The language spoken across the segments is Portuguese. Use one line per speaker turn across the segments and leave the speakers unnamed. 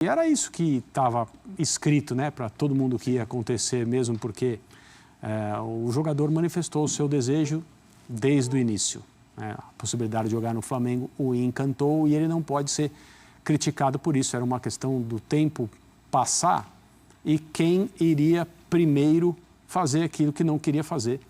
E era isso que estava escrito, né, para todo mundo que ia acontecer mesmo, porque o jogador manifestou o seu desejo desde o início. A possibilidade de jogar no Flamengo o encantou e ele não pode ser criticado por isso. Era uma questão do tempo passar e quem iria primeiro fazer aquilo que não queria fazer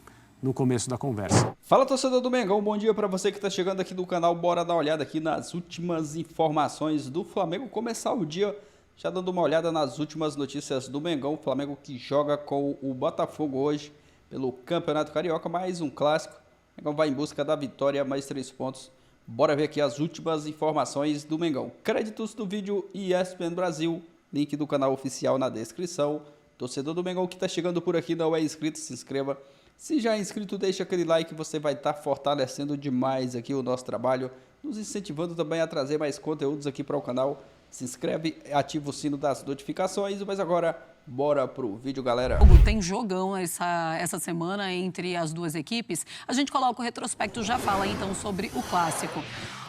no começo da conversa.
Fala, torcedor do Mengão, bom dia para você que está chegando aqui no canal. Bora dar uma olhada aqui nas últimas informações do Flamengo. Começar o dia já dando uma olhada nas últimas notícias do Mengão. O Flamengo que joga com o Botafogo hoje pelo Campeonato Carioca, mais um clássico. O Mengão vai em busca da vitória, mais 3 pontos. Bora ver aqui as últimas informações do Mengão. Créditos do vídeo ESPN Brasil, link do canal oficial na descrição. Torcedor do Mengão que está chegando por aqui, não é inscrito, se inscreva. Se já é inscrito, deixa aquele like, você vai estar fortalecendo demais aqui o nosso trabalho, nos incentivando também a trazer mais conteúdos aqui para o canal. Se inscreve, ativa o sino das notificações, mas agora bora pro vídeo, galera.
Tem jogão essa semana entre as duas equipes. A gente coloca o retrospecto, já fala então sobre o clássico.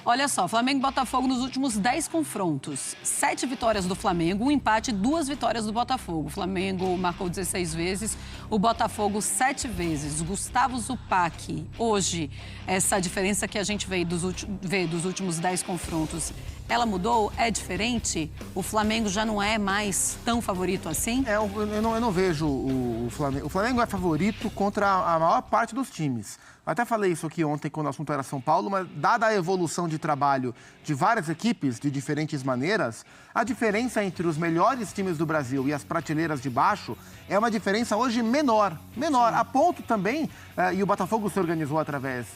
Olha só, Flamengo e Botafogo nos últimos 10 confrontos. 7 vitórias do Flamengo, 1 empate, 2 vitórias do Botafogo. O Flamengo marcou 16 vezes, o Botafogo 7 vezes. Gustavo Zupac, hoje, essa diferença que a gente vê dos últimos 10 confrontos, ela mudou? É diferente? O Flamengo já não é mais tão favorito assim?
Eu não vejo o Flamengo. O Flamengo é favorito contra a maior parte dos times. Eu até falei isso aqui ontem quando o assunto era São Paulo, mas dada a evolução de trabalho de várias equipes, de diferentes maneiras, a diferença entre os melhores times do Brasil e as prateleiras de baixo é uma diferença hoje menor. A ponto também, e o Botafogo se organizou através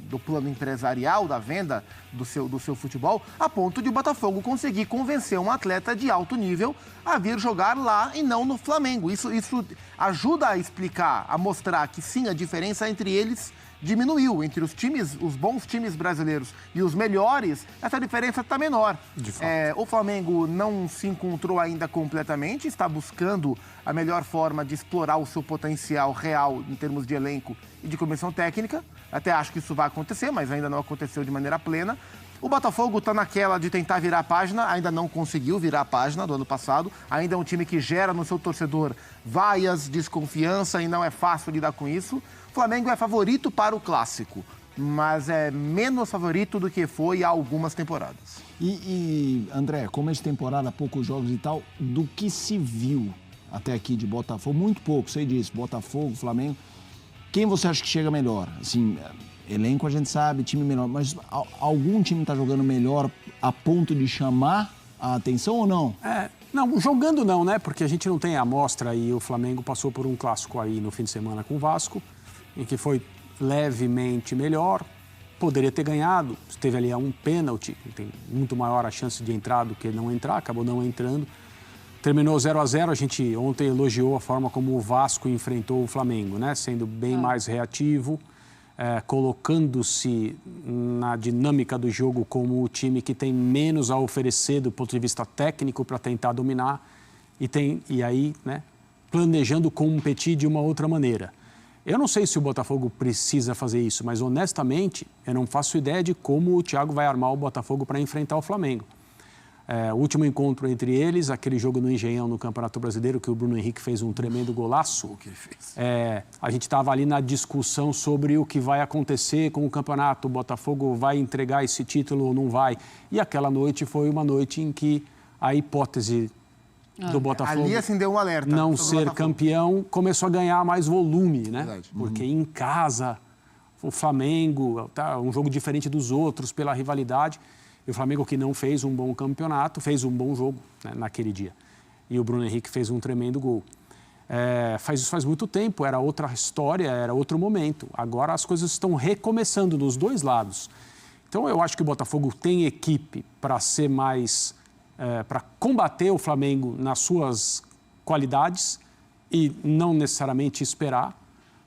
do plano empresarial, da venda do seu futebol, a ponto de o Botafogo conseguir convencer um atleta de alto nível a vir jogar lá e não no Flamengo. Isso ajuda a explicar, a mostrar que sim, a diferença entre eles diminuiu. Entre os times, os bons times brasileiros e os melhores, essa diferença está menor.
De fato.
O Flamengo não se encontrou ainda completamente, está buscando a melhor forma de explorar o seu potencial real em termos de elenco e de comissão técnica. Até acho que isso vai acontecer, mas ainda não aconteceu de maneira plena. O Botafogo está naquela de tentar virar a página, ainda não conseguiu virar a página do ano passado. Ainda é um time que gera no seu torcedor vaias, desconfiança e não é fácil lidar com isso. O Flamengo é favorito para o clássico, mas é menos favorito do que foi há algumas temporadas.
André, começo de temporada, poucos jogos e tal, do que se viu até aqui de Botafogo, muito pouco, sei disso, Botafogo, Flamengo, quem você acha que chega melhor? Assim, elenco a gente sabe, time melhor, mas algum time está jogando melhor a ponto de chamar a atenção ou não?
Não, jogando não, né? Porque a gente não tem a amostra e o Flamengo passou por um clássico aí no fim de semana com o Vasco, em que foi levemente melhor, poderia ter ganhado, teve ali um pênalti, tem muito maior a chance de entrar do que não entrar, acabou não entrando. Terminou 0-0, a gente ontem elogiou a forma como o Vasco enfrentou o Flamengo, né? Sendo bem mais reativo, colocando-se na dinâmica do jogo como o time que tem menos a oferecer do ponto de vista técnico para tentar dominar e aí, né, planejando competir de uma outra maneira. Eu não sei se o Botafogo precisa fazer isso, mas honestamente eu não faço ideia de como o Thiago vai armar o Botafogo para enfrentar o Flamengo. O último encontro entre eles, aquele jogo no Engenhão, no Campeonato Brasileiro, que o Bruno Henrique fez um tremendo golaço. O que ele fez? A gente estava ali na discussão sobre o que vai acontecer com o campeonato. O Botafogo vai entregar esse título ou não vai? E aquela noite foi uma noite em que a hipótese do Botafogo
ali acendeu um alerta
não ser campeão começou a ganhar mais volume, né?
Verdade.
Porque em casa, o Flamengo, um jogo diferente dos outros pela rivalidade. E o Flamengo, que não fez um bom campeonato, fez um bom jogo, né, naquele dia. E o Bruno Henrique fez um tremendo gol. Faz muito tempo, era outra história, era outro momento. Agora as coisas estão recomeçando dos dois lados. Então eu acho que o Botafogo tem equipe para ser mais... para combater o Flamengo nas suas qualidades e não necessariamente esperar.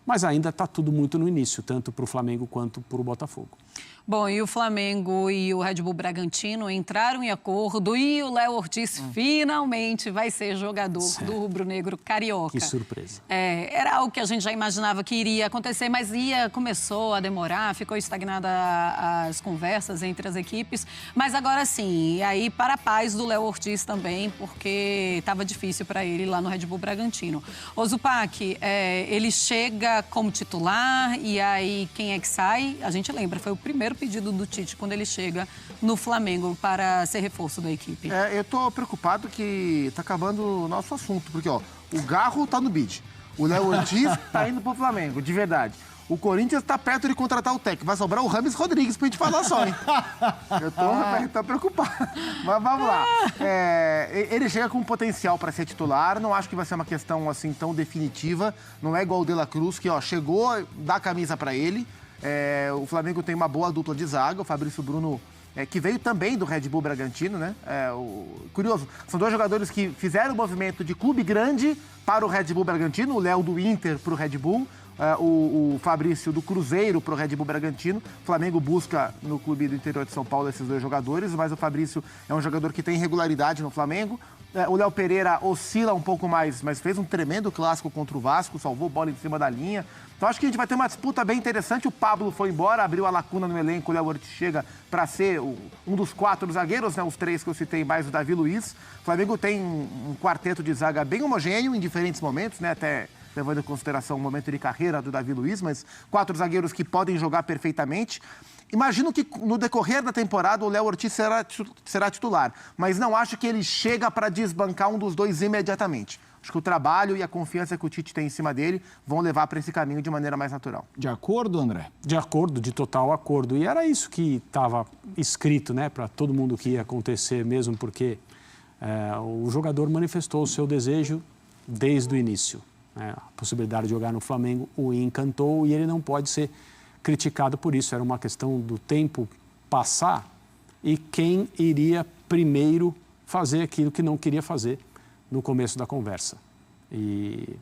Mas ainda está tudo muito no início, tanto para o Flamengo quanto para o Botafogo.
Bom, e o Flamengo e o Red Bull Bragantino entraram em acordo e o Léo Ortiz finalmente vai ser jogador do rubro-negro carioca.
Que surpresa.
Era algo que a gente já imaginava que iria acontecer, mas começou a demorar, ficou estagnada as conversas entre as equipes. Mas agora sim, e aí para a paz do Léo Ortiz também, porque estava difícil para ele lá no Red Bull Bragantino. O Zupac, ele chega como titular e aí quem é que sai? A gente lembra, foi o primeiro pedido do Tite quando ele chega no Flamengo para ser reforço da equipe.
Eu tô preocupado que tá acabando o nosso assunto, porque ó, o Garro tá no bid, o Léo Ortiz tá indo pro Flamengo, de verdade. O Corinthians tá perto de contratar o técnico. Vai sobrar o Rames Rodrigues pra gente falar só, hein? Eu tô preocupado. Mas vamos lá. Ele chega com potencial para ser titular. Não acho que vai ser uma questão assim tão definitiva. Não é igual o De La Cruz, que ó, chegou, dá a camisa para ele. O Flamengo tem uma boa dupla de zaga. O Fabrício Bruno, que veio também do Red Bull Bragantino, né? Curioso, são dois jogadores que fizeram o movimento de clube grande para o Red Bull Bragantino. O Léo do Inter para o Red Bull. O Fabrício do Cruzeiro pro Red Bull Bragantino. O Flamengo busca no clube do interior de São Paulo esses dois jogadores, mas o Fabrício é um jogador que tem regularidade no Flamengo. O Léo Pereira oscila um pouco mais, mas fez um tremendo clássico contra o Vasco, salvou bola em cima da linha. Então acho que a gente vai ter uma disputa bem interessante. O Pablo foi embora, abriu a lacuna no elenco, o Léo Ortiz chega para ser um dos 4 zagueiros, né? Os 3 que eu citei, mais o Davi Luiz. O Flamengo tem um quarteto de zaga bem homogêneo em diferentes momentos, né? Até levando em consideração o momento de carreira do Davi Luiz, mas 4 zagueiros que podem jogar perfeitamente. Imagino que no decorrer da temporada o Léo Ortiz será titular, mas não acho que ele chega para desbancar um dos dois imediatamente. Acho que o trabalho e a confiança que o Tite tem em cima dele vão levar para esse caminho de maneira mais natural.
De acordo, André?
De acordo, de total acordo. E era isso que estava escrito, né, para todo mundo que ia acontecer mesmo, porque o jogador manifestou o seu desejo desde o início. A possibilidade de jogar no Flamengo o encantou e ele não pode ser criticado por isso. Era uma questão do tempo passar e quem iria primeiro fazer aquilo que não queria fazer no começo da conversa. E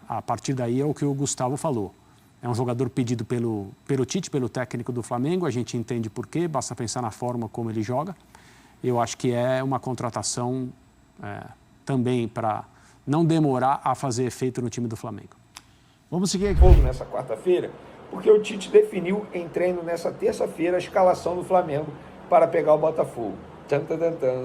a partir daí é o que o Gustavo falou. É um jogador pedido pelo Tite, pelo técnico do Flamengo. A gente entende por quê, basta pensar na forma como ele joga. Eu acho que é uma contratação também para não demorar a fazer efeito no time do Flamengo.
Vamos seguir aqui.
Fogo nessa quarta-feira, porque o Tite definiu em treino nessa terça-feira a escalação do Flamengo para pegar o Botafogo.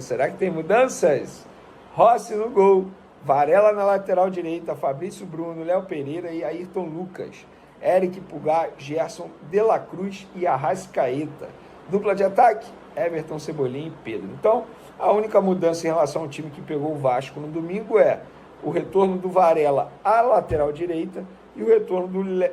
Será que tem mudanças? Rossi no gol, Varela na lateral direita, Fabrício Bruno, Léo Pereira e Ayrton Lucas, Eric Pulgar, Gerson, De La Cruz e Arrascaeta. Dupla de ataque, Everton, Cebolinha e Pedro. Então, a única mudança em relação ao time que pegou o Vasco no domingo é o retorno do Varela à lateral direita e o retorno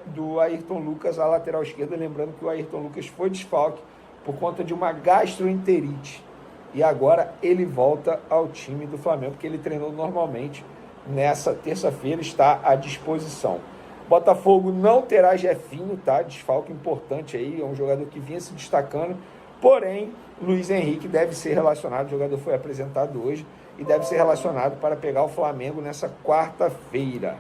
do Ayrton Lucas à lateral esquerda. Lembrando que o Ayrton Lucas foi desfalque por conta de uma gastroenterite. E agora ele volta ao time do Flamengo, porque ele treinou normalmente nessa terça-feira, está à disposição. Botafogo não terá Jefinho, tá? Desfalque importante aí, é um jogador que vinha se destacando. Porém, Luiz Henrique deve ser relacionado, o jogador foi apresentado hoje, e deve ser relacionado para pegar o Flamengo nessa quarta-feira.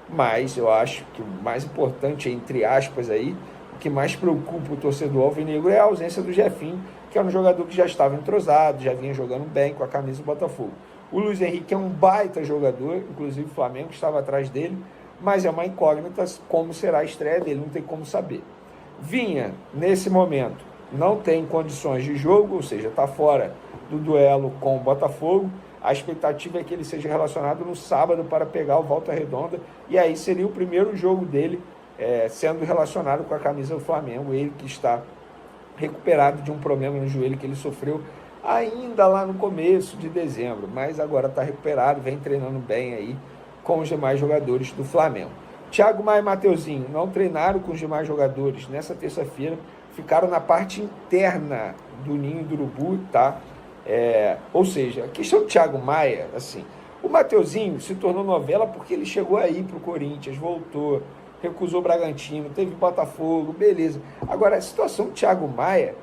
Mas eu acho que o mais importante, entre aspas, aí, o que mais preocupa o torcedor alvinegro é a ausência do Jefinho, que é um jogador que já estava entrosado, já vinha jogando bem com a camisa do Botafogo. O Luiz Henrique é um baita jogador, inclusive o Flamengo estava atrás dele, mas é uma incógnita como será a estreia dele, não tem como saber. Vinha, nesse momento, não tem condições de jogo, ou seja, está fora do duelo com o Botafogo. A expectativa é que ele seja relacionado no sábado para pegar o Volta Redonda, e aí seria o primeiro jogo dele sendo relacionado com a camisa do Flamengo, ele que está recuperado de um problema no joelho que ele sofreu ainda lá no começo de dezembro, mas agora está recuperado, vem treinando bem aí com os demais jogadores do Flamengo. Thiago Maia e Mateuzinho não treinaram com os demais jogadores nessa terça-feira, ficaram na parte interna do ninho do urubu, tá? Ou seja, a questão do Thiago Maia, assim, o Mateuzinho se tornou novela porque ele chegou aí para o Corinthians, voltou, recusou o Bragantino, teve Botafogo, beleza. Agora, a situação do Thiago Maia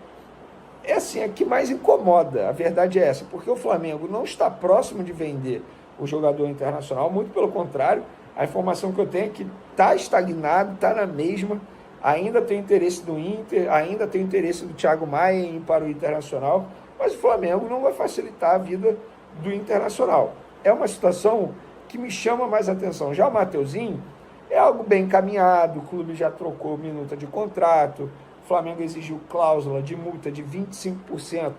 é assim, a que mais incomoda, a verdade é essa, porque o Flamengo não está próximo de vender o jogador internacional, muito pelo contrário, a informação que eu tenho é que está estagnado, está na mesma, Ainda tem interesse do Inter, ainda tem interesse do Thiago Maia em ir para o Internacional, mas o Flamengo não vai facilitar a vida do Internacional. É uma situação que me chama mais atenção. Já o Mateuzinho é algo bem encaminhado, o clube já trocou minuta de contrato, o Flamengo exigiu cláusula de multa de 25%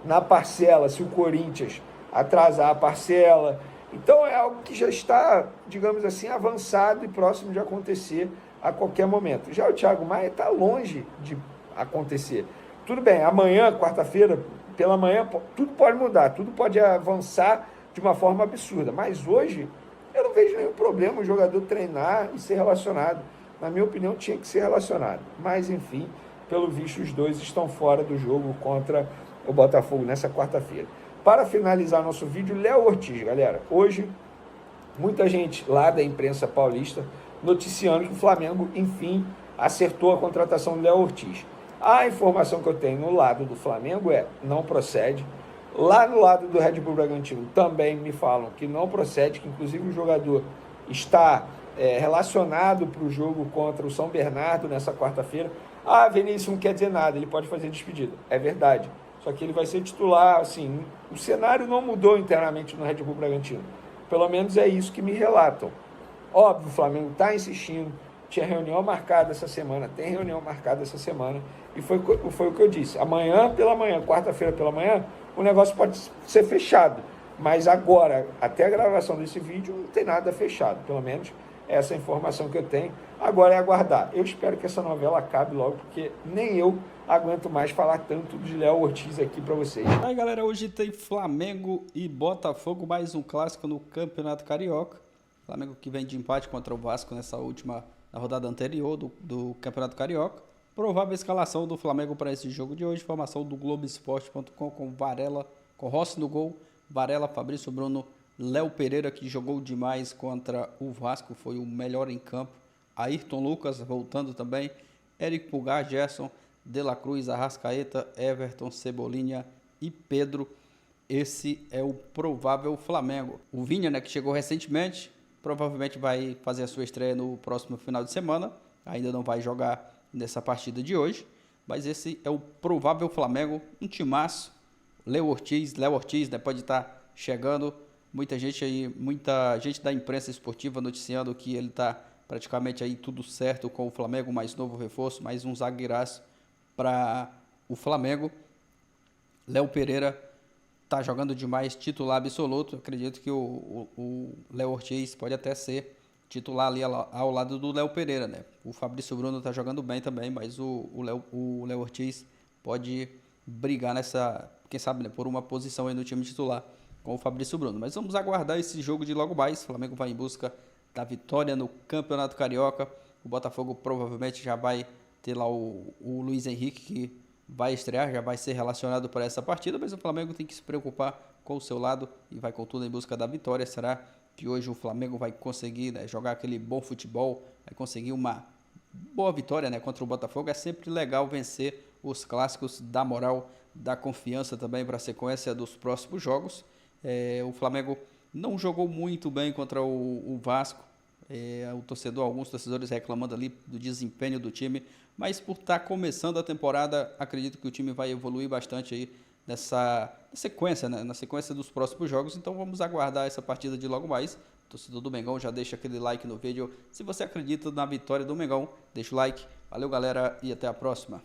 na parcela, se o Corinthians atrasar a parcela. Então é algo que já está, digamos assim, avançado e próximo de acontecer a qualquer momento. Já o Thiago Maia está longe de acontecer. Tudo bem, amanhã, quarta-feira, pela manhã, tudo pode mudar, tudo pode avançar de uma forma absurda. Mas hoje, eu não vejo nenhum problema o jogador treinar e ser relacionado. Na minha opinião, tinha que ser relacionado. Mas, enfim, pelo visto, os dois estão fora do jogo contra o Botafogo nessa quarta-feira. Para finalizar nosso vídeo, Léo Ortiz, galera. Hoje, muita gente lá da imprensa paulista noticiando que o Flamengo, enfim, acertou a contratação do Léo Ortiz. A informação que eu tenho no lado do Flamengo não procede. Lá no lado do Red Bull Bragantino também me falam que não procede, que inclusive o jogador está relacionado para o jogo contra o São Bernardo nessa quarta-feira. Ah, Vinícius não quer dizer nada, ele pode fazer despedida. É verdade. Só que ele vai ser titular, assim, o cenário não mudou internamente no Red Bull Bragantino. Pelo menos é isso que me relatam. Óbvio, o Flamengo está insistindo, tinha reunião marcada essa semana, tem reunião marcada essa semana, e foi o que eu disse. Amanhã pela manhã, quarta-feira pela manhã, o negócio pode ser fechado. Mas agora, até a gravação desse vídeo, não tem nada fechado. Pelo menos essa é a informação que eu tenho. Agora é aguardar. Eu espero que essa novela acabe logo, porque nem eu aguento mais falar tanto de Léo Ortiz aqui para vocês.
Aí, galera, hoje tem Flamengo e Botafogo, mais um clássico no Campeonato Carioca. Flamengo que vem de empate contra o Vasco na rodada anterior do Campeonato Carioca. Provável escalação do Flamengo para esse jogo de hoje. Informação do Globoesporte.com com Varela, com Rossi no gol, Varela, Fabrício Bruno, Léo Pereira, que jogou demais contra o Vasco, foi o melhor em campo. Ayrton Lucas voltando também. Eric Pulgar, Gerson, De La Cruz, Arrascaeta, Everton, Cebolinha e Pedro. Esse é o provável Flamengo. O Vinha, né, que chegou recentemente, provavelmente vai fazer a sua estreia no próximo final de semana. Ainda não vai jogar nessa partida de hoje. Mas esse é o provável Flamengo. Um timaço. Léo Ortiz, né, pode estar chegando. Muita gente da imprensa esportiva noticiando que ele está praticamente aí tudo certo com o Flamengo. Mais novo reforço, mais um zagueiraço para o Flamengo. Léo Pereira está jogando demais, titular absoluto. Acredito que o Léo Ortiz pode até ser titular ali ao lado do Léo Pereira, né? O Fabrício Bruno está jogando bem também, mas o Léo Ortiz pode brigar nessa, quem sabe, né, por uma posição aí no time titular com o Fabrício Bruno. Mas vamos aguardar esse jogo de logo mais. O Flamengo vai em busca da vitória no Campeonato Carioca. O Botafogo provavelmente já vai ter lá o Luiz Henrique, que vai estrear, já vai ser relacionado para essa partida, mas o Flamengo tem que se preocupar com o seu lado e vai com tudo em busca da vitória. Será que hoje o Flamengo vai conseguir, né, jogar aquele bom futebol, vai conseguir uma boa vitória, né, contra o Botafogo? É sempre legal vencer os clássicos, dá moral, dá confiança também para a sequência dos próximos jogos. O Flamengo não jogou muito bem contra o Vasco. Alguns torcedores reclamando ali do desempenho do time, mas por estar começando a temporada, acredito que o time vai evoluir bastante aí nessa sequência, né? Na sequência dos próximos jogos. Então vamos aguardar essa partida de logo mais. Torcedor do Mengão, já deixa aquele like no vídeo. Se você acredita na vitória do Mengão, deixa o like. Valeu, galera, e até a próxima.